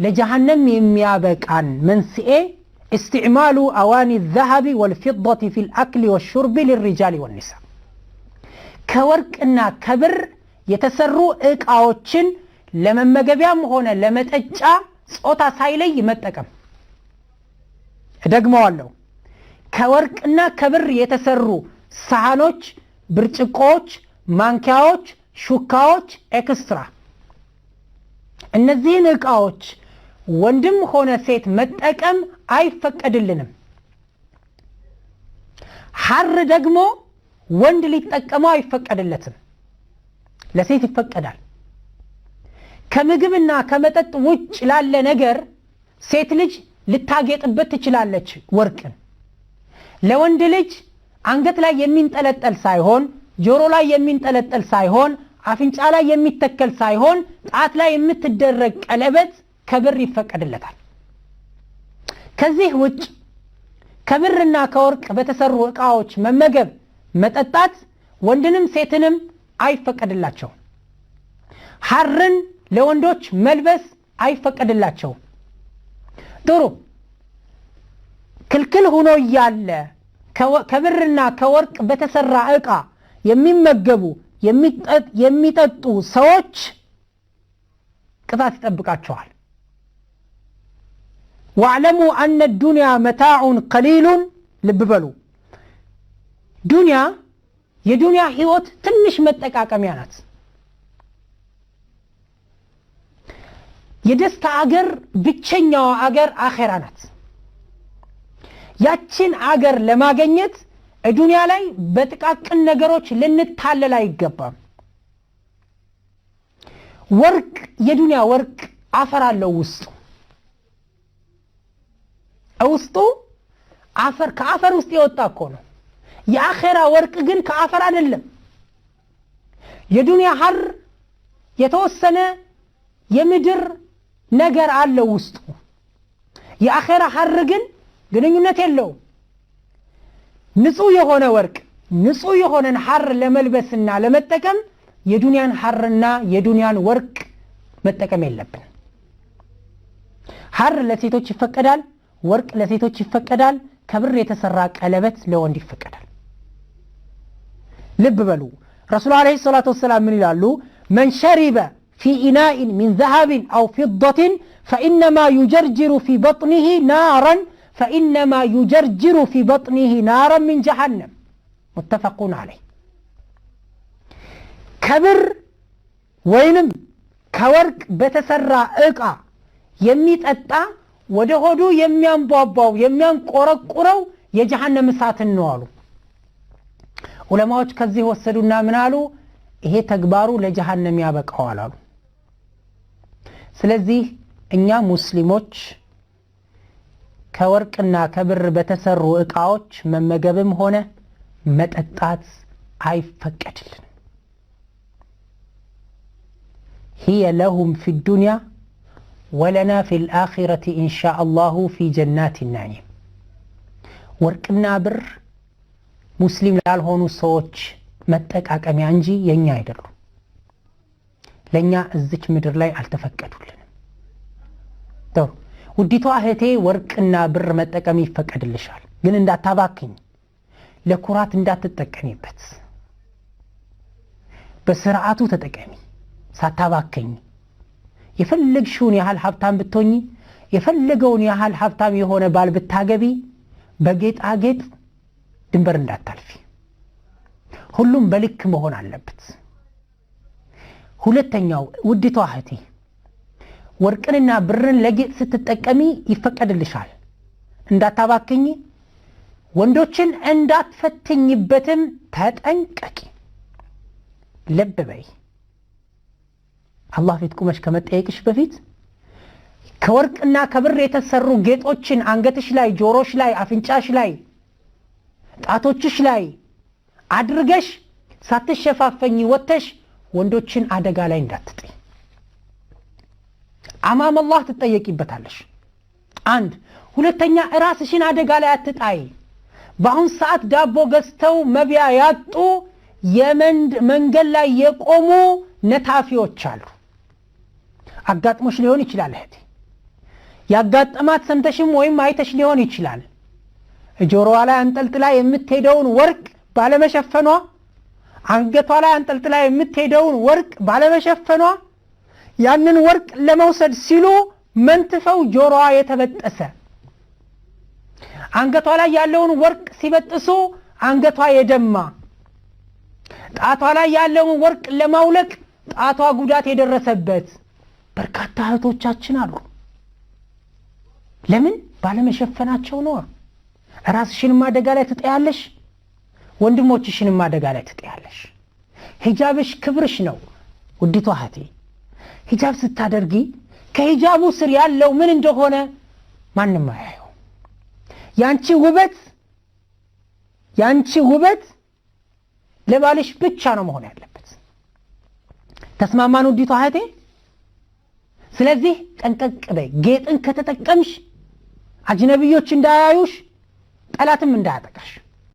ለጀሃነም የሚያበቃን መንስኤ استعمال اواني الذهب والفضة في الاكل والشرب للرجال والنساء ከወርቅና ከብር የተሰሩ ዕቃዎችን ለመመገቢያም ሆነ ለመጠጫ ጾታ ሳይለይ መጠቀም ደግመዋለሁ ከወርቅና ከብር የተሰሩ ሳህኖች ብርጭቆዎች ማንኪያዎች ሹካዎች ኤክስትራ እነዚህን ዕቃዎች ወንድም ሆነ ሴት መጠቀም አይፈቀድልንም ሐር ደግሞ ወንድ ሊጠቀመው አይፈቀድለትም ለሴት ይፈቀዳል ከምግብና ከመጠጥ ውጭ ላለ ነገር ሴት ልጅ ልታጌጥበት ትችላለች ወርቅን ለወንድ ልጅ አንገት ላይ የሚንጠለጠል ሳይሆን ጆሮ ላይ የሚንጠለጠል ሳይሆን አፍንጫ ላይ የሚተከል ሳይሆን ጣት ላይ የምትደረግ ቀለበት ከብር ይፈቀድለታል ከዚህ ውጭ ከብርና ከወርቅ በተሰሩ ዕቃዎች መመገብ መጠጣት ወንድንም ሴትንም አይፈቀድላቸው ሐርን ለወንዶች መልበስ አይፈቀድላቸው ጥሩ ክልክል ሆኖ ያለ ከብርና ከወርቅ በተሰራ ዕቃ የሚመገቡ የሚጠጡ ሰዎች ቅጣት ይጠብቃቸዋል واعلموا ان الدنيا متاع قليل لببلوا የዱንያ ህይወት ትንሽ መጠቃቀሚያ ናት የደስታ አገር ብቸኛው አገር አኺራ ናት ያችን አገር ለማግኘት ዱንያ ላይ በጥቃቅን ነገሮች ልንታለል አይገባም ወርቅ የዱንያ ወርቅ አፈር አለው ውስጡ አፈር ከአፈር ውስጥ የወጣ እኮ ነው የአኺራ ወርቅ ግን ከአፈር አይደለም የዱንያ ሐር የተወሰነ የምድር ነገር አለው ውስጡ የአኺራ ሐር ግን ግንኙነት የለው ንጹህ የሆነ ወርቅ ንጹህ የሆነን ሐር ለመልበስና ለመጠቀም የዱንያን ሐርና የዱንያን ወርቅ መጠቀም የለብን ሐር ለሴቶች ይፈቀዳል ወርቅ ለሴቶች ይፈቀዳል ከብር የተሰራ ቀለበት ለወንድ ይፈቀዳል ልብ በሉ ረሱል አለይሂ ሰላቱ ወሰለም ምን ይላሉ من شرب في إناء من ذهب أو فضة فإنما يجرجر في بطنه نارا فإنما يجرجر في بطنه نارا من جهنم متفق عليه كبر وينم كورك بتسرى إقا يميت أتا ወደሆዱ የሚያንቧቧው የሚያንቆረቁረው የጀሃነም እሳት ነው አሉ ዑለማዎች ከዚህ ወሰዱና ምን አሉ ይሄ ተግባሩ ለጀሃነም ያበቃዋል አሉ ስለዚህ እኛ ሙስሊሞች ከወርቅና ከብር በተሰሩ ዕቃዎች መመገብም ሆነ መጠጣት አይፈቀድልን هي لهم في الدنيا ولنا في الآخرة إن شاء الله في جنات النعيم ورقنا بر مسلم لالهونو سوچ متقاقميا እንጂ የኛ አይደሉ ለኛ እዚች ምድር ላይ አልተፈቀዱልንም ተው ውዲቷ እህቴ ወርቅና ብር መጠቀም ይፈቀድልሻል ግን እንዳታባክኝ ለኩራት እንዳትጠቀሚበት በስርዓቱ ተጠቀሚ ሳታባክኝ የፈለግሽውን ያህል ሀብታም ብትሆኚ የፈለገውን ያህል ሀብታም የሆነ ባል ብታገቢ በጌጣጌጥ ድንበር እንዳታልፊ ሁሉም በልክ መሆን አለበት ሁለተኛው ውድቷ እህቴ ወርቅንና ብርን ለጌጥ ስትጠቀሚ ይፈቀድልሻል እንዳታባክኝ ወንዶችን እንዳትፈትኝበትም ተጠንቀቂ ልብ በይ አላህ ፊት ቁመሽ ከመጠየቅሽ በፊት ከወርቅና ከብር የተሰሩ ጌጦችን አንገትሽ ላይ ጆሮሽ ላይ አፍንጫሽ ላይ ጣቶችሽ ላይ አድርገሽ ሳትሸፋፈኝ ወተሽ ወንዶችን አደጋ ላይ እንዳትጥይ አማም አላህ ትጠየቂበታለሽ አንድ ሁለተኛ ራስሽን አደጋ ላይ አትጣይ በአሁን ሰዓት ዳቦ ገዝተው መብያ ያጡ መንገድ ላይ የቆሙ ነታፊዎች አሉ አጋጥሞሽ ሊሆን ይችላል እህቴ ያጋጠማት ሰምተሽም ወይም አይተሽ ሊሆን ይችላል። ጆሮዋ ላይ አንጠልጥላ የምትሄደውን ወርቅ ባለመሸፈኗ፣ አንገቷ ላይ አንጠልጥላ የምትሄደውን ወርቅ ባለመሸፈኗ ያንን ወርቅ ለመውሰድ ሲሉ መንትፈው ጆሮዋ የተበጠሰ፣ አንገቷ ላይ ያለውን ወርቅ ሲበጥሱ አንገቷ የደማ፣ ጣቷ ላይ ያለውን ወርቅ ለማውለቅ ጣቷ ጉዳት የደረሰበት በርካታ እህቶቻችን አሉ። ለምን? ባለመሸፈናቸው ነው። ራስሽንም አደጋ ላይ ትጥያለሽ፣ ወንድሞችሽንም አደጋ ላይ ትጥያለሽ። ሂጃብሽ ክብርሽ ነው። ውዲቷ እህቴ ሂጃብ ስታደርጊ ከሂጃቡ ስር ያለው ምን እንደሆነ ማንም አያየው። ያንቺ ውበት ለባልሽ ብቻ ነው መሆን ያለበት። ተስማማን ውዲቷ እህቴ? ስለዚህ ጠንቀቅ በይ። ጌጥን ከተጠቀምሽ አጅነቢዮች እንዳያዩሽ፣ ጠላትም እንዳያጠቃሽ።